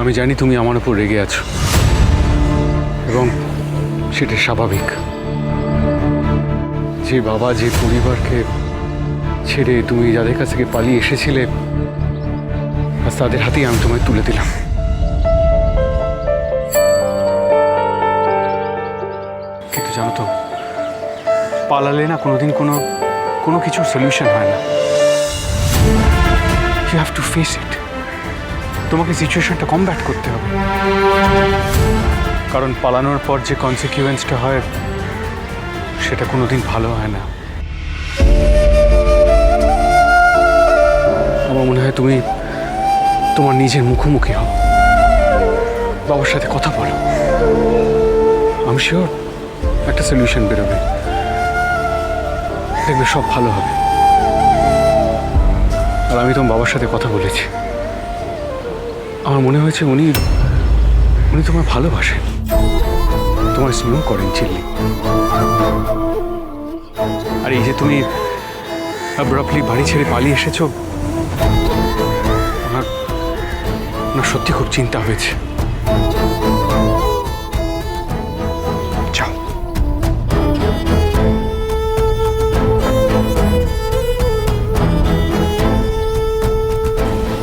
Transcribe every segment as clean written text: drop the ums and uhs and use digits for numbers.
আমি জানি তুমি আমার উপর রেগে আছো এবং সেটা স্বাভাবিক। যে বাবা যে পরিবারকে ছেড়ে তুমি যাদের কাছ থেকে পালিয়ে এসেছিলে আজ তাদের হাতেই আমি তোমায় তুলে দিলাম। কিন্তু জানো তো, পালালে না কোনোদিন কোনো কিছুর সলিউশন হয় না। You have to face it. তোমাকে সিচুয়েশনটা কমব্যাট করতে হবে, কারণ পালানোর পর যে কনসিকুয়েন্সটা হয় সেটা কোনোদিন ভালো হয় না। আমার মনে হয় তুমি তোমার নিজের মুখোমুখি হও, বাবার সাথে কথা বলো। আমি শিওর একটা সলিউশন বেরোবে, দেখবে সব ভালো হবে। আর আমি তোমার বাবার সাথে কথা বলেছি, আমার মনে হয়েছে উনি তোমায় ভালোবাসেন, তোমার স্নেহ করেন চিল্লি। আর এই যে তুমি অ্যাব্রাপ্টলি বাড়ি ছেড়ে পালিয়ে এসেছো, আমার সত্যি খুব চিন্তা হয়েছে। যাও।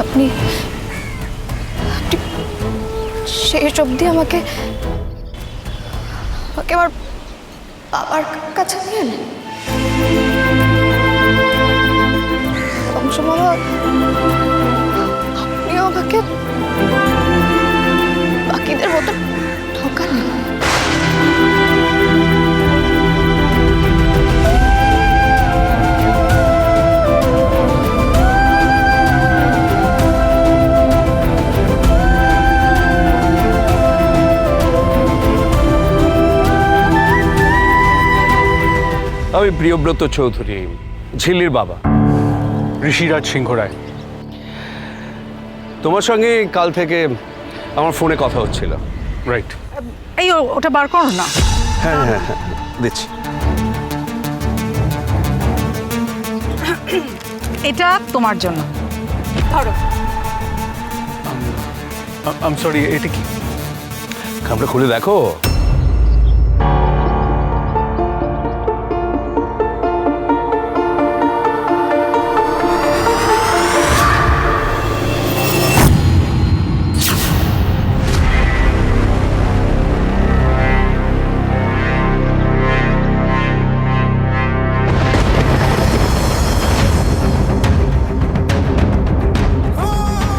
আপনি শেষ অবধি আমাকে আমার বাবার কাছে নিয়ে এলেন। কংস মামা, আপনিও আমাকে বাকিদের মতো ঠকালেন। আমি প্রিয়ব্রত চৌধুরী, ঝিল্লির বাবা। ঋষিরাজ সিংহ রায়। তোমার সঙ্গে কাল থেকে আমার ফোনে কথা হচ্ছিল। রাইট। এই ওটা বার করো না। হ্যাঁ হ্যাঁ হ্যাঁ, দিচ্ছি। এটা তোমার জন্য, ধরো। আম সরি, এটা কি? খামটা খুলে দেখো।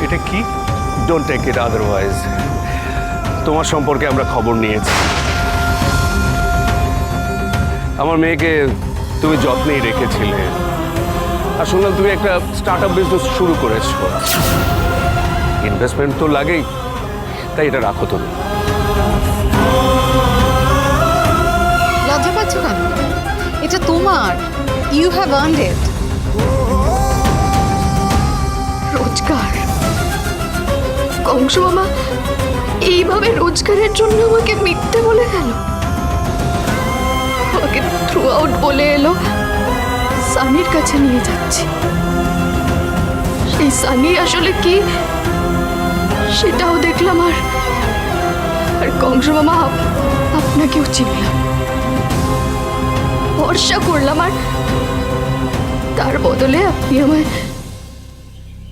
এটা কি? Don't take it otherwise. তোমার সম্পর্কে আমরা খবর নিয়েছি। আমার মেয়েকে তুমি যত্নেই রেখেছিলে, আর শুনলাম তুমি একটা স্টার্ট আপ বিজনেস শুরু করেছো। ইনভেস্টমেন্ট তো লাগেই, তাই এটা রাখো তুমি। লজ্জা পাচ্ছ কেন? এটা তোমার, ইউ হ্যাভ আর্নড ইট। রোজগার, কংস মামা এইভাবে রোজগারের জন্য আমাকে মিথ্যে বলে গেল। আমাকে থ্রু আউট বলে এলো সানির কাছে নিয়ে যাচ্ছি। সেই সানি আসলে কি সেটাও দেখলাম। আর কংস মামা আপনাকেও চিনলাম, ভরসা করলাম। আর তার বদলে আপনি আমায়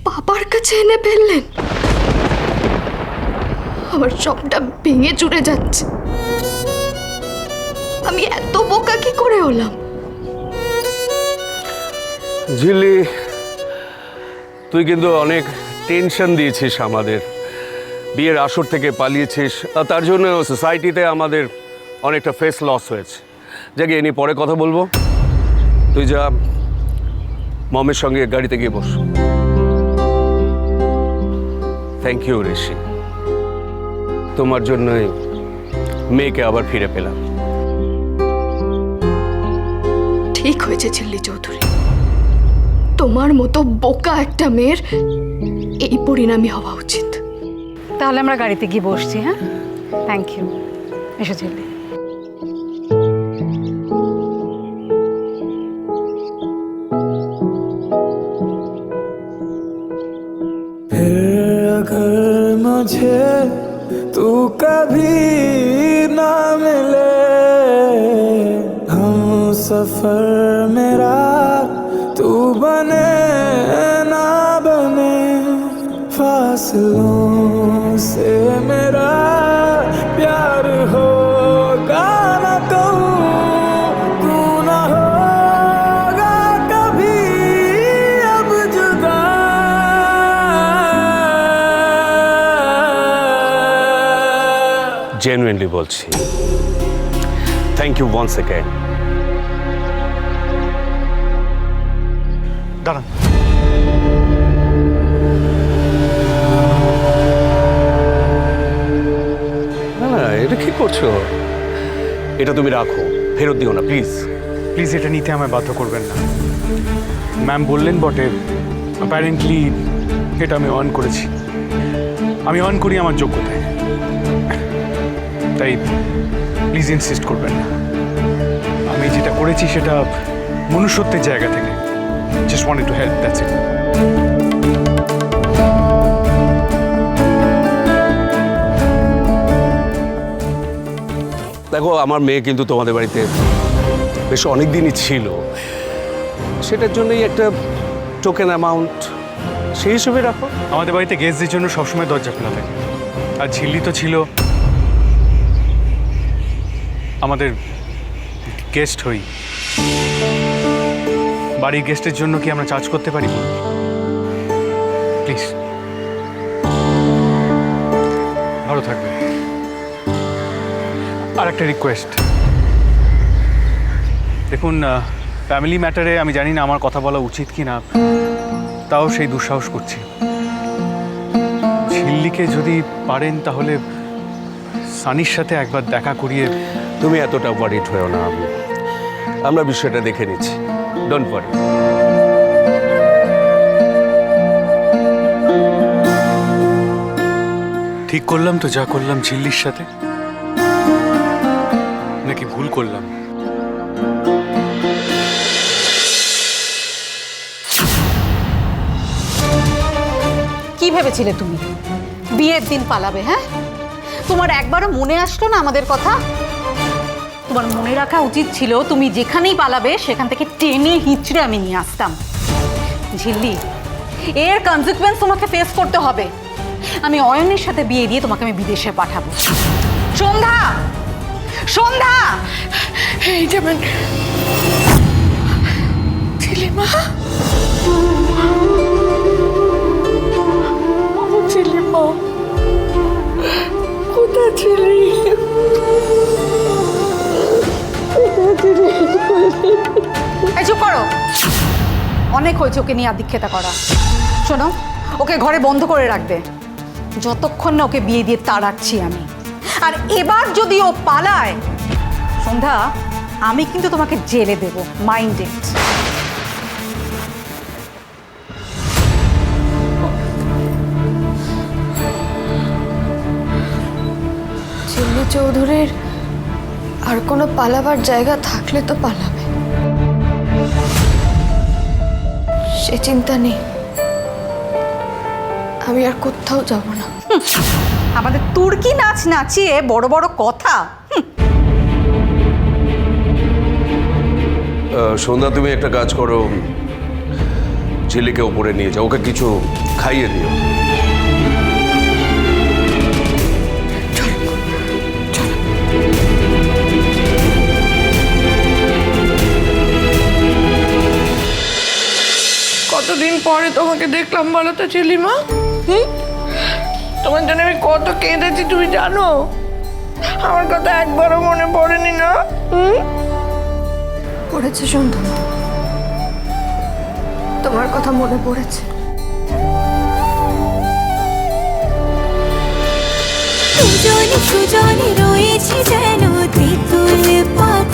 বাবার কাছে এনে ফেললেন। আমার সবটা ভেঙে চুরে যাচ্ছে। আমি এত বোকা কি করে হলাম? ঝিল্লি, তুই কিন্তু অনেক টেনশন দিয়েছিস আমাদের। বিয়ের আসর থেকে পালিয়েছিস, আর তার জন্য সোসাইটিতে আমাদের অনেকটা ফেস লস হয়েছে। যাকে এ নিয়ে পরে কথা বলবো। তুই যা, মমের সঙ্গে গাড়িতে গিয়ে বস। থ্যাংক ইউ ঋষি, তোমার জন্যই মেয়েকে আবার ফিরে পেলাম। ঠিক হয়েছে ঝিল্লি চৌধুরী, তোমার মতো বোকা একটা মেয়ের এই পরিণামই হওয়া উচিত। তাহলে আমরা গাড়িতে গিয়ে বসছি। হ্যাঁ, থ্যাংক ইউ। এসো ঝিল্লি। फिर अगर मुझे तू कभी ना मिले, हम सफर मेरा तू बने ना बने, फासलों से मेरा प्यार होगा ना कहूँ, तू ना होगा कभी अब जुदा। জেনুইনলি বলছি, থ্যাংক ইউ ওয়ান্স অ্যাগেন। দাঁড়ান, না না, এটা কি করছো? এটা তুমি রাখো, ফেরত দিও না প্লিজ। প্লিজ এটা নিতে আমায় বাধ্য করবেন না। ম্যাম বললেন বটে, অ্যাপারেন্টলি এটা আমি অন করেছি। আমি অন করি আমার যোগ্যতায়, তাই প্লিজ ইনসিস্ট করবেন না। আমি যেটা করেছি সেটা মনুষ্যত্বের জায়গা থেকে, just wanted to help, that's it. দেখো, আমার মেয়ে কিন্তু তোমাদের বাড়িতে বেশ অনেক দিনই ছিল, সেটার জন্যই একটা টোকেন অ্যামাউন্ট সেই হিসেবে রাখো। আমাদের বাড়িতে গেস্টদের জন্য সবসময় দরজা খোলা থাকে, আর ঝিল্লি তো ছিল আমাদের গেস্ট হই। বাড়ির গেস্টের জন্য কি আমরা চার্জ করতে পারি? প্লিজ, ভালো থাকবে। আর একটা রিকোয়েস্ট, দেখুন ফ্যামিলি ম্যাটারে আমি জানি না আমার কথা বলা উচিত কি না, তাও সেই দুঃসাহস করছি। ঝিল্লিকে যদি পারেন তাহলে সানির সাথে একবার দেখা করিয়ে। তুমি এতটা ওয়ারিড হয়েও না, আমরা বিষয়টা দেখে নিচ্ছি, ডোন্ট ওয়ারি। ঠিক করলাম তো যা করলাম ঝিল্লির সাথে, নাকি ভুল করলাম? কি ভেবেছিলে তুমি বিয়ের দিন পালাবে? হ্যাঁ, তোমার একবারও মনে আসলো না আমাদের কথা? তোমার মনে রাখা উচিত ছিল তুমি যেখানেই পালাবে সেখান থেকে টেনে হিঁচড়ে আমি নিয়ে আসতাম। ঝিল্লি, এর কনসিকুয়েন্স তোমাকে ফেস করতে হবে। আমি অয়নের সাথে বিয়ে দিয়ে তোমাকে আমি বিদেশে পাঠাবো। সন্ধ্যা, সন্ধ্যা, এই যেমন ঝিলিমা, ঝিলিমা কোথায় ছিলি? এই চুপ করো, অনেক হয়েছে ওকে নিয়ে আদিক্ষেতা করা। শোনো, ওকে ঘরে বন্ধ করে রাখবে যতক্ষণ না ওকে বিয়ে দিয়ে তাড়াচ্ছি আমি। আর এবার যদি ও পালায়, সন্ধ্যা, আমি কিন্তু তোমাকে জেলে দেব, মাইন্ড ইট। ঝিল্লি চৌধুরীর আর কোনো পালাবার জায়গা থাকলে তো পালাবে, সে চিন্তা নেই। আমি আর কোথাও যাব না। আমাদের তুর্কি নাচ নাচিয়ে বড় বড় কথা। সন্ধ্যা, তুমি একটা কাজ করো, ঝিল্লিকে উপরে নিয়ে যাও, ওকে কিছু খাইয়ে দিও। কতদিন পরে তোমাকে দেখলাম বলো তো ঝিলিমা? তোমার জন্য আমি কত কেঁদেছি তুমি জানো? আমার কথা একবারও মনে পড়েনি না? পড়েছে সন্ধ্যা, তোমার কথা মনে পড়েছে। সুজনে সুজনে রয়েছে যেন তেঁতুল পাতা।